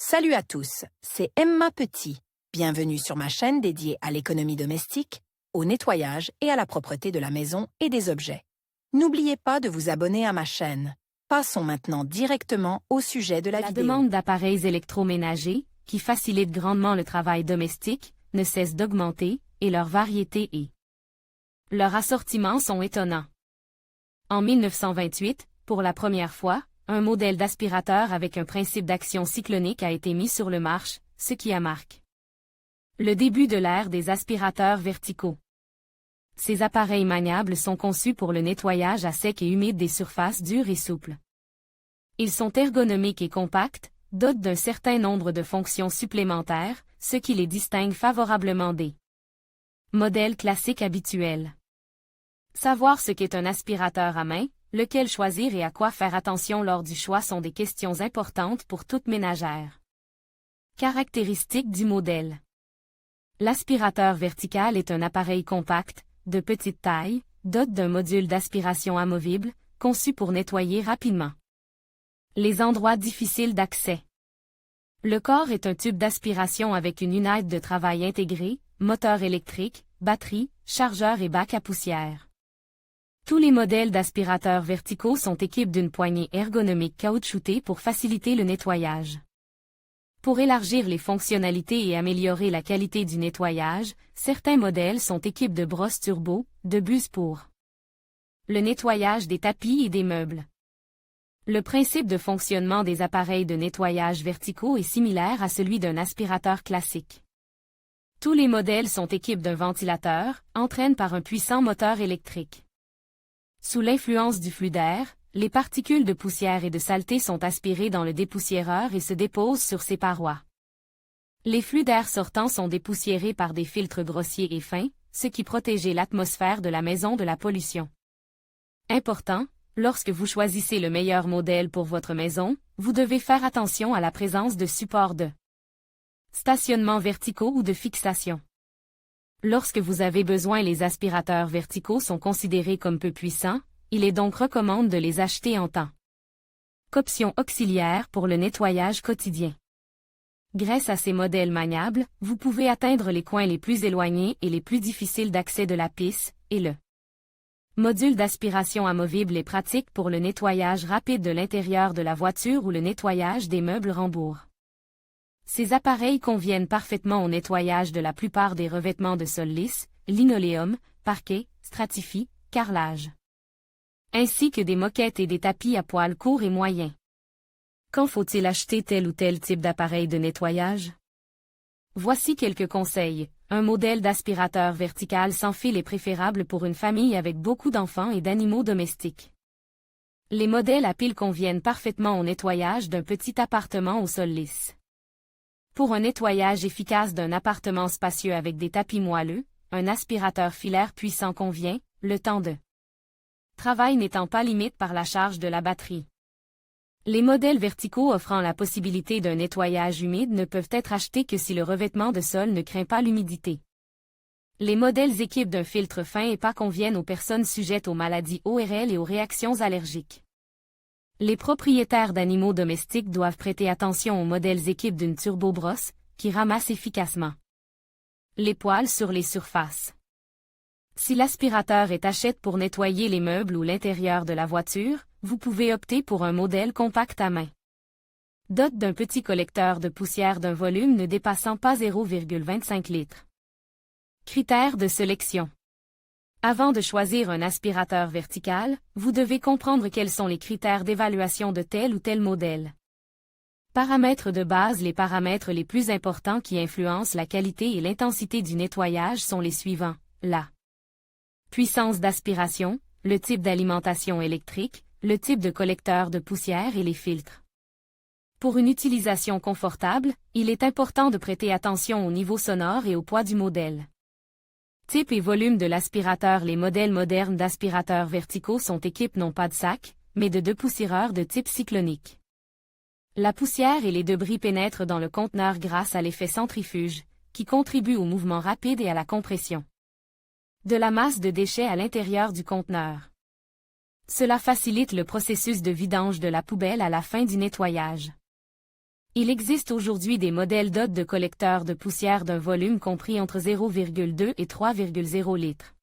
Salut à tous, c'est Emma Petit. Bienvenue sur ma chaîne dédiée à l'économie domestique, au nettoyage et à la propreté de la maison et des objets. N'oubliez pas de vous abonner à ma chaîne. Passons maintenant directement au sujet de la vidéo. La demande d'appareils électroménagers, qui facilitent grandement le travail domestique, ne cesse d'augmenter, et leur variété et leur assortiment sont étonnants. En 1928, pour la première fois, un modèle d'aspirateur avec un principe d'action cyclonique a été mis sur le marché, ce qui a marqué le début de l'ère des aspirateurs verticaux. Ces appareils maniables sont conçus pour le nettoyage à sec et humide des surfaces dures et souples. Ils sont ergonomiques et compacts, dotent d'un certain nombre de fonctions supplémentaires, ce qui les distingue favorablement des modèles classiques habituels. Savoir ce qu'est un aspirateur à main, lequel choisir et à quoi faire attention lors du choix sont des questions importantes pour toute ménagère. Caractéristiques du modèle. L'aspirateur vertical est un appareil compact, de petite taille, doté d'un module d'aspiration amovible, conçu pour nettoyer rapidement les endroits difficiles d'accès. Le corps est un tube d'aspiration avec une unité de travail intégrée, moteur électrique, batterie, chargeur et bac à poussière. Tous les modèles d'aspirateurs verticaux sont équipés d'une poignée ergonomique caoutchoutée pour faciliter le nettoyage. Pour élargir les fonctionnalités et améliorer la qualité du nettoyage, certains modèles sont équipés de brosses turbo, de buses pour le nettoyage des tapis et des meubles. Le principe de fonctionnement des appareils de nettoyage verticaux est similaire à celui d'un aspirateur classique. Tous les modèles sont équipés d'un ventilateur, entraînés par un puissant moteur électrique. Sous l'influence du flux d'air, les particules de poussière et de saleté sont aspirées dans le dépoussiéreur et se déposent sur ses parois. Les flux d'air sortants sont dépoussiérés par des filtres grossiers et fins, ce qui protège l'atmosphère de la maison de la pollution. Important, lorsque vous choisissez le meilleur modèle pour votre maison, vous devez faire attention à la présence de supports de stationnement verticaux ou de fixation. Lorsque vous avez besoin, les aspirateurs verticaux sont considérés comme peu puissants, il est donc recommandé de les acheter en tant qu'option auxiliaire pour le nettoyage quotidien. Grâce à ces modèles maniables, vous pouvez atteindre les coins les plus éloignés et les plus difficiles d'accès de la piste, et le module d'aspiration amovible est pratique pour le nettoyage rapide de l'intérieur de la voiture ou le nettoyage des meubles rembourgs. Ces appareils conviennent parfaitement au nettoyage de la plupart des revêtements de sol lisse, linoléum, parquet, stratifie, carrelage, ainsi que des moquettes et des tapis à poils courts et moyens. Quand faut-il acheter tel ou tel type d'appareil de nettoyage? Voici quelques conseils. Un modèle d'aspirateur vertical sans fil est préférable pour une famille avec beaucoup d'enfants et d'animaux domestiques. Les modèles à pile conviennent parfaitement au nettoyage d'un petit appartement au sol lisse. Pour un nettoyage efficace d'un appartement spacieux avec des tapis moelleux, un aspirateur filaire puissant convient, le temps de travail n'étant pas limité par la charge de la batterie. Les modèles verticaux offrant la possibilité d'un nettoyage humide ne peuvent être achetés que si le revêtement de sol ne craint pas l'humidité. Les modèles équipés d'un filtre fin et pas conviennent aux personnes sujettes aux maladies ORL et aux réactions allergiques. Les propriétaires d'animaux domestiques doivent prêter attention aux modèles équipés d'une turbobrosse, qui ramasse efficacement les poils sur les surfaces. Si l'aspirateur est achète pour nettoyer les meubles ou l'intérieur de la voiture, vous pouvez opter pour un modèle compact à main. Doté d'un petit collecteur de poussière d'un volume ne dépassant pas 0,25 litres. Critères de sélection. Avant de choisir un aspirateur vertical, vous devez comprendre quels sont les critères d'évaluation de tel ou tel modèle. Paramètres de base. Les paramètres les plus importants qui influencent la qualité et l'intensité du nettoyage sont les suivants. La puissance d'aspiration, le type d'alimentation électrique, le type de collecteur de poussière et les filtres. Pour une utilisation confortable, il est important de prêter attention au niveau sonore et au poids du modèle. Type et volume de l'aspirateur. Les modèles modernes d'aspirateurs verticaux sont équipés non pas de sacs, mais de dépoussiéreurs de type cyclonique. La poussière et les débris pénètrent dans le conteneur grâce à l'effet centrifuge, qui contribue au mouvement rapide et à la compression de la masse de déchets à l'intérieur du conteneur. Cela facilite le processus de vidange de la poubelle à la fin du nettoyage. Il existe aujourd'hui des modèles DOT de collecteurs de poussière d'un volume compris entre 0,2 et 3,0 litres.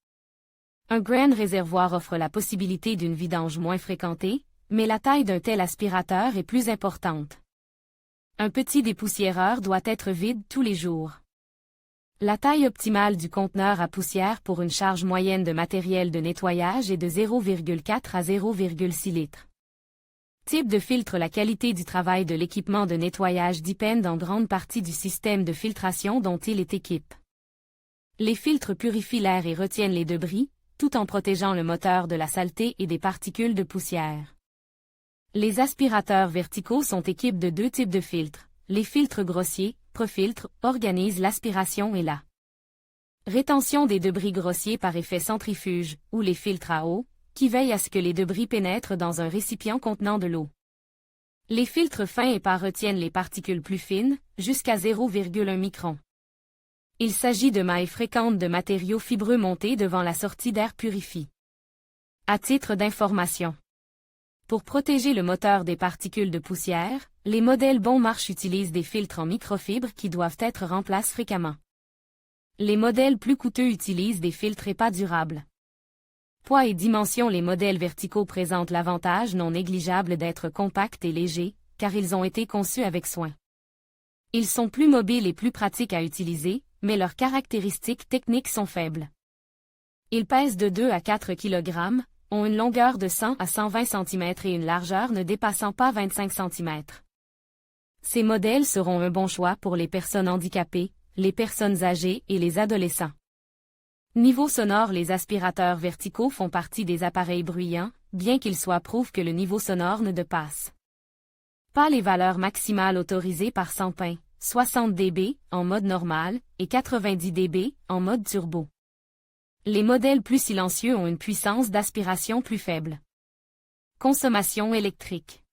Un grain réservoir offre la possibilité d'une vidange moins fréquentée, mais la taille d'un tel aspirateur est plus importante. Un petit dépoussiéreur doit être vide tous les jours. La taille optimale du conteneur à poussière pour une charge moyenne de matériel de nettoyage est de 0,4 à 0,6 litres. Type de filtre. La qualité du travail de l'équipement de nettoyage dépend en grande partie du système de filtration dont il est équipé. Les filtres purifient l'air et retiennent les débris, tout en protégeant le moteur de la saleté et des particules de poussière. Les aspirateurs verticaux sont équipés de deux types de filtres. Les filtres grossiers, Profiltre, organisent l'aspiration et la rétention des débris grossiers par effet centrifuge, ou les filtres à eau, qui veillent à ce que les débris pénètrent dans un récipient contenant de l'eau. Les filtres fins et pas retiennent les particules plus fines, jusqu'à 0,1 micron. Il s'agit de mailles fréquentes de matériaux fibreux montés devant la sortie d'air purifié. À titre d'information. Pour protéger le moteur des particules de poussière, les modèles bon marche utilisent des filtres en microfibre qui doivent être remplacés fréquemment. Les modèles plus coûteux utilisent des filtres et pas durables. Poids et dimension. Les modèles verticaux présentent l'avantage non négligeable d'être compacts et légers, car ils ont été conçus avec soin. Ils sont plus mobiles et plus pratiques à utiliser, mais leurs caractéristiques techniques sont faibles. Ils pèsent de 2 à 4 kg, ont une longueur de 100 à 120 cm et une largeur ne dépassant pas 25 cm. Ces modèles seront un bon choix pour les personnes handicapées, les personnes âgées et les adolescents. Niveau sonore. Les aspirateurs verticaux font partie des appareils bruyants, bien qu'ils soient prouvent que le niveau sonore ne dépasse pas les valeurs maximales autorisées par Sampin, 60 dB en mode normal et 90 dB en mode turbo. Les modèles plus silencieux ont une puissance d'aspiration plus faible. Consommation électrique.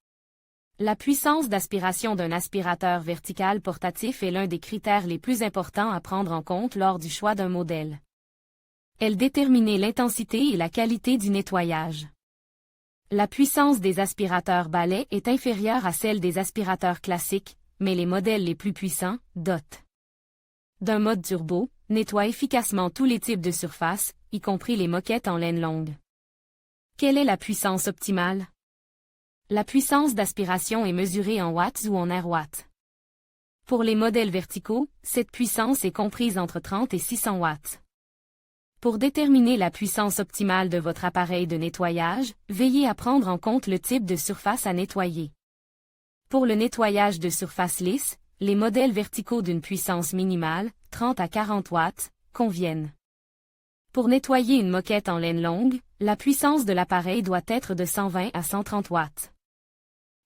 La puissance d'aspiration d'un aspirateur vertical portatif est l'un des critères les plus importants à prendre en compte lors du choix d'un modèle. Elle détermine l'intensité et la qualité du nettoyage. La puissance des aspirateurs balais est inférieure à celle des aspirateurs classiques, mais les modèles les plus puissants, DOT d'un mode turbo, nettoient efficacement tous les types de surfaces, y compris les moquettes en laine longue. Quelle est la puissance optimale? La puissance d'aspiration est mesurée en watts ou en airwatts. Pour les modèles verticaux, cette puissance est comprise entre 30 et 600 watts. Pour déterminer la puissance optimale de votre appareil de nettoyage, veillez à prendre en compte le type de surface à nettoyer. Pour le nettoyage de surface lisse, les modèles verticaux d'une puissance minimale, 30 à 40 watts, conviennent. Pour nettoyer une moquette en laine longue, la puissance de l'appareil doit être de 120 à 130 watts.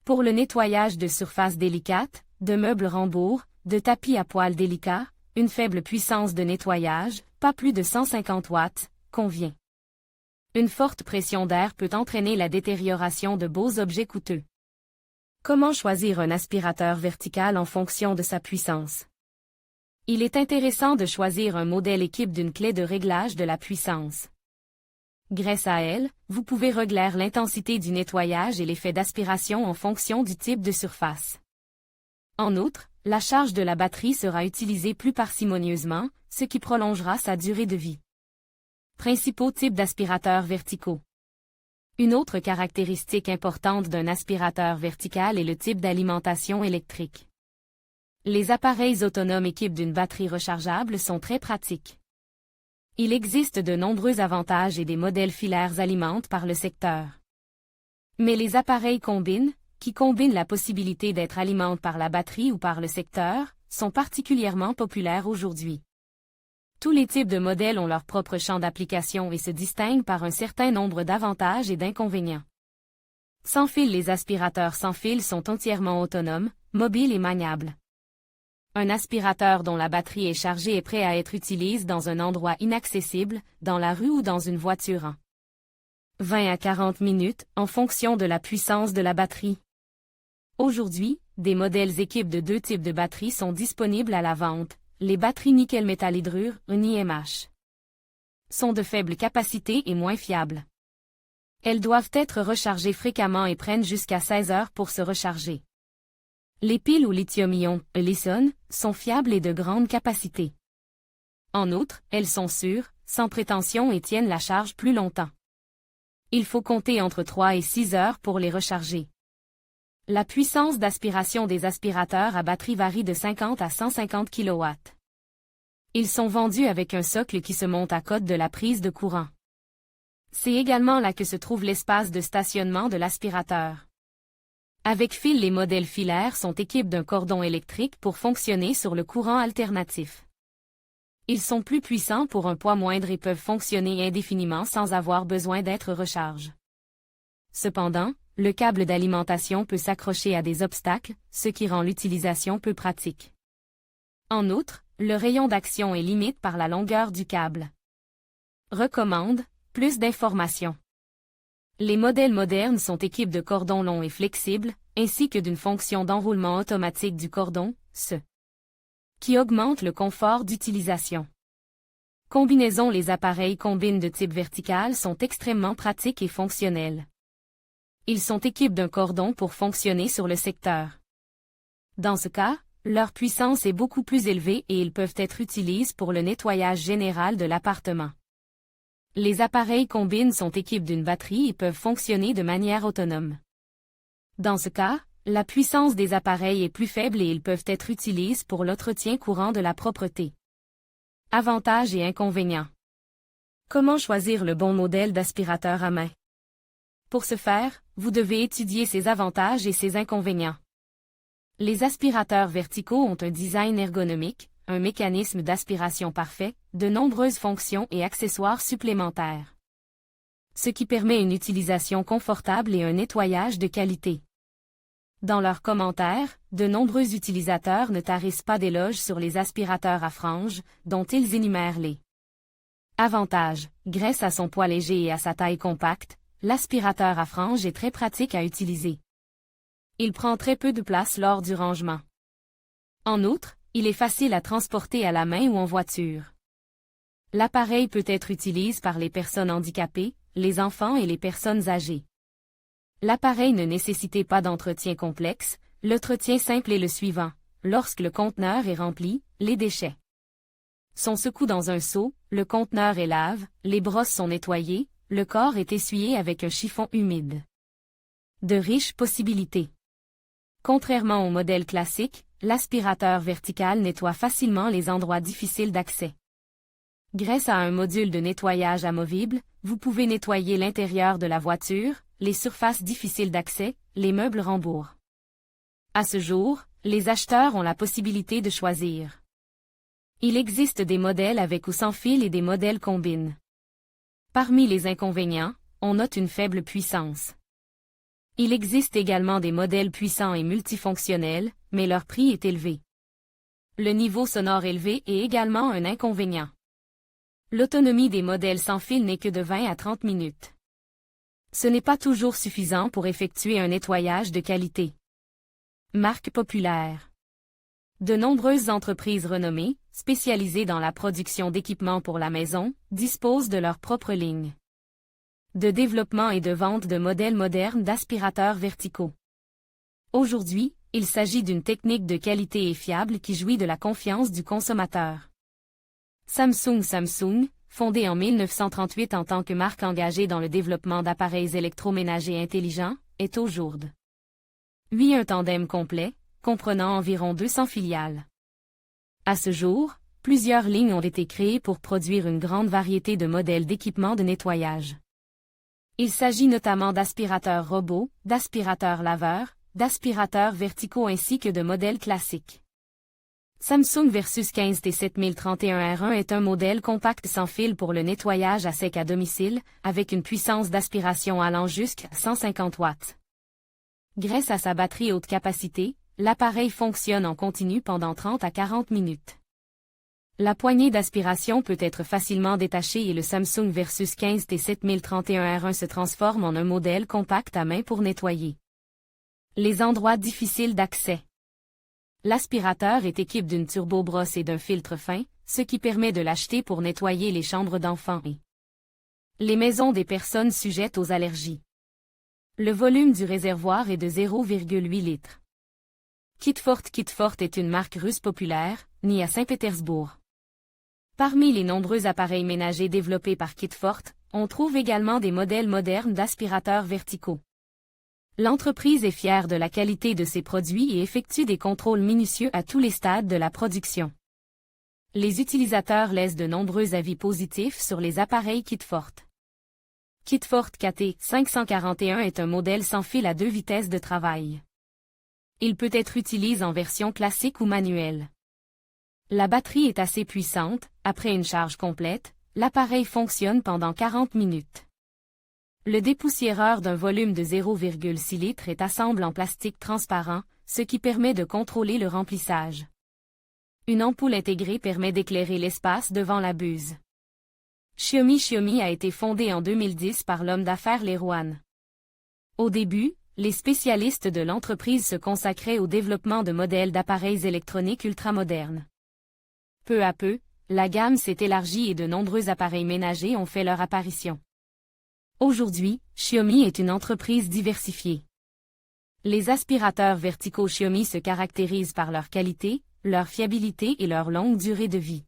Pour le nettoyage de surfaces délicates, de meubles rembourgs, de tapis à poils délicats, une faible puissance de nettoyage, pas plus de 150 watts, convient. Une forte pression d'air peut entraîner la détérioration de beaux objets coûteux. Comment choisir un aspirateur vertical en fonction de sa puissance? Il est intéressant de choisir un modèle équipé d'une clé de réglage de la puissance. Grâce à elle, vous pouvez régler l'intensité du nettoyage et l'effet d'aspiration en fonction du type de surface. En outre, la charge de la batterie sera utilisée plus parcimonieusement, ce qui prolongera sa durée de vie. Principaux types d'aspirateurs verticaux. Une autre caractéristique importante d'un aspirateur vertical est le type d'alimentation électrique. Les appareils autonomes équipés d'une batterie rechargeable sont très pratiques. Il existe de nombreux avantages et des modèles filaires alimentent par le secteur. Mais les appareils qui combinent la possibilité d'être alimentés par la batterie ou par le secteur, sont particulièrement populaires aujourd'hui. Tous les types de modèles ont leur propre champ d'application et se distinguent par un certain nombre d'avantages et d'inconvénients. Sans fil. Les aspirateurs sans fil sont entièrement autonomes, mobiles et maniables. Un aspirateur dont la batterie est chargée est prêt à être utilisé dans un endroit inaccessible, dans la rue ou dans une voiture en 20 à 40 minutes, en fonction de la puissance de la batterie. Aujourd'hui, des modèles équipés de deux types de batteries sont disponibles à la vente. Les batteries nickel-métal-hydrure, NiMH, sont de faible capacité et moins fiables. Elles doivent être rechargées fréquemment et prennent jusqu'à 16 heures pour se recharger. Les piles au lithium-ion, Ellison, sont fiables et de grande capacité. En outre, elles sont sûres, sans prétention et tiennent la charge plus longtemps. Il faut compter entre 3 et 6 heures pour les recharger. La puissance d'aspiration des aspirateurs à batterie varie de 50 à 150 kW. Ils sont vendus avec un socle qui se monte à côté de la prise de courant. C'est également là que se trouve l'espace de stationnement de l'aspirateur. Avec fil, les modèles filaires sont équipés d'un cordon électrique pour fonctionner sur le courant alternatif. Ils sont plus puissants pour un poids moindre et peuvent fonctionner indéfiniment sans avoir besoin d'être rechargés. Cependant, le câble d'alimentation peut s'accrocher à des obstacles, ce qui rend l'utilisation peu pratique. En outre, le rayon d'action est limité par la longueur du câble. Recommande, plus d'informations. Les modèles modernes sont équipés de cordons longs et flexibles, ainsi que d'une fonction d'enroulement automatique du cordon, qui augmente le confort d'utilisation. Combinaison. Les appareils combines de type vertical sont extrêmement pratiques et fonctionnels. Ils sont équipés d'un cordon pour fonctionner sur le secteur. Dans ce cas, leur puissance est beaucoup plus élevée et ils peuvent être utilisés pour le nettoyage général de l'appartement. Les appareils combines sont équipés d'une batterie et peuvent fonctionner de manière autonome. Dans ce cas, la puissance des appareils est plus faible et ils peuvent être utilisés pour l'entretien courant de la propreté. Avantages et inconvénients. Comment choisir le bon modèle d'aspirateur à main? Pour ce faire, vous devez étudier ses avantages et ses inconvénients. Les aspirateurs verticaux ont un design ergonomique, un mécanisme d'aspiration parfait, de nombreuses fonctions et accessoires supplémentaires. Ce qui permet une utilisation confortable et un nettoyage de qualité. Dans leurs commentaires, de nombreux utilisateurs ne tarissent pas d'éloges sur les aspirateurs à franges, dont ils énumèrent les avantages. Grâce à son poids léger et à sa taille compacte, l'aspirateur à franges est très pratique à utiliser. Il prend très peu de place lors du rangement. En outre, il est facile à transporter à la main ou en voiture. L'appareil peut être utilisé par les personnes handicapées, les enfants et les personnes âgées. L'appareil ne nécessite pas d'entretien complexe, l'entretien simple est le suivant. Lorsque le conteneur est rempli, les déchets sont secoués dans un seau, le conteneur est lave, les brosses sont nettoyées, le corps est essuyé avec un chiffon humide. De riches possibilités. Contrairement au modèle classique, l'aspirateur vertical nettoie facilement les endroits difficiles d'accès. Grâce à un module de nettoyage amovible, vous pouvez nettoyer l'intérieur de la voiture, les surfaces difficiles d'accès, les meubles rembourrs. À ce jour, les acheteurs ont la possibilité de choisir. Il existe des modèles avec ou sans fil et des modèles combines. Parmi les inconvénients, on note une faible puissance. Il existe également des modèles puissants et multifonctionnels, mais leur prix est élevé. Le niveau sonore élevé est également un inconvénient. L'autonomie des modèles sans fil n'est que de 20 à 30 minutes. Ce n'est pas toujours suffisant pour effectuer un nettoyage de qualité. Marque populaire. De nombreuses entreprises renommées, spécialisées dans la production d'équipements pour la maison, disposent de leur propre ligne de développement et de vente de modèles modernes d'aspirateurs verticaux. Aujourd'hui, il s'agit d'une technique de qualité et fiable qui jouit de la confiance du consommateur. Samsung, fondée en 1938 en tant que marque engagée dans le développement d'appareils électroménagers intelligents, est aujourd'hui un tandem complet, comprenant environ 200 filiales. À ce jour, plusieurs lignes ont été créées pour produire une grande variété de modèles d'équipements de nettoyage. Il s'agit notamment d'aspirateurs robots, d'aspirateurs laveurs, d'aspirateurs verticaux ainsi que de modèles classiques. Samsung Versus 15T7031R1 est un modèle compact sans fil pour le nettoyage à sec à domicile, avec une puissance d'aspiration allant jusqu'à 150 watts. Grâce à sa batterie haute capacité, l'appareil fonctionne en continu pendant 30 à 40 minutes. La poignée d'aspiration peut être facilement détachée et le Samsung Versus 15T7031R1 se transforme en un modèle compact à main pour nettoyer les endroits difficiles d'accès. L'aspirateur est équipé d'une turbobrosse et d'un filtre fin, ce qui permet de l'acheter pour nettoyer les chambres d'enfants et les maisons des personnes sujettes aux allergies. Le volume du réservoir est de 0,8 litres. Kitfort est une marque russe populaire, née à Saint-Pétersbourg. Parmi les nombreux appareils ménagers développés par Kitfort, on trouve également des modèles modernes d'aspirateurs verticaux. L'entreprise est fière de la qualité de ses produits et effectue des contrôles minutieux à tous les stades de la production. Les utilisateurs laissent de nombreux avis positifs sur les appareils Kitfort. Kitfort KT 541 est un modèle sans fil à 2 vitesses de travail. Il peut être utilisé en version classique ou manuelle. La batterie est assez puissante, après une charge complète, l'appareil fonctionne pendant 40 minutes. Le dépoussiéreur d'un volume de 0,6 litres est assemblé en plastique transparent, ce qui permet de contrôler le remplissage. Une ampoule intégrée permet d'éclairer l'espace devant la buse. Xiaomi a été fondé en 2010 par l'homme d'affaires Lerwan. Au début, les spécialistes de l'entreprise se consacraient au développement de modèles d'appareils électroniques ultramodernes. Peu à peu, la gamme s'est élargie et de nombreux appareils ménagers ont fait leur apparition. Aujourd'hui, Xiaomi est une entreprise diversifiée. Les aspirateurs verticaux Xiaomi se caractérisent par leur qualité, leur fiabilité et leur longue durée de vie.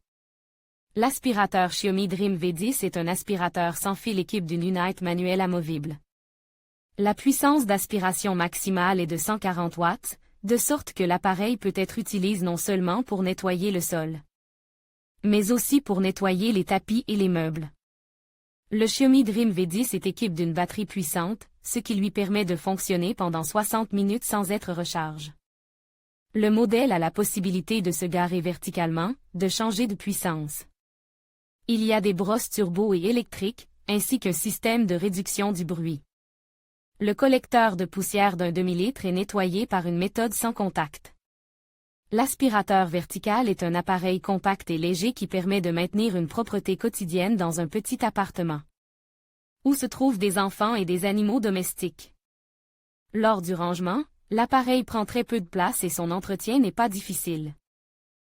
L'aspirateur Xiaomi Dream V10 est un aspirateur sans fil équipe d'une unité manuelle amovible. La puissance d'aspiration maximale est de 140 watts, de sorte que l'appareil peut être utilisé non seulement pour nettoyer le sol, mais aussi pour nettoyer les tapis et les meubles. Le Xiaomi Dream V10 est équipé d'une batterie puissante, ce qui lui permet de fonctionner pendant 60 minutes sans être recharge. Le modèle a la possibilité de se garer verticalement, de changer de puissance. Il y a des brosses turbo et électriques, ainsi qu'un système de réduction du bruit. Le collecteur de poussière d'un demi-litre est nettoyé par une méthode sans contact. L'aspirateur vertical est un appareil compact et léger qui permet de maintenir une propreté quotidienne dans un petit appartement, où se trouvent des enfants et des animaux domestiques. Lors du rangement, l'appareil prend très peu de place et son entretien n'est pas difficile.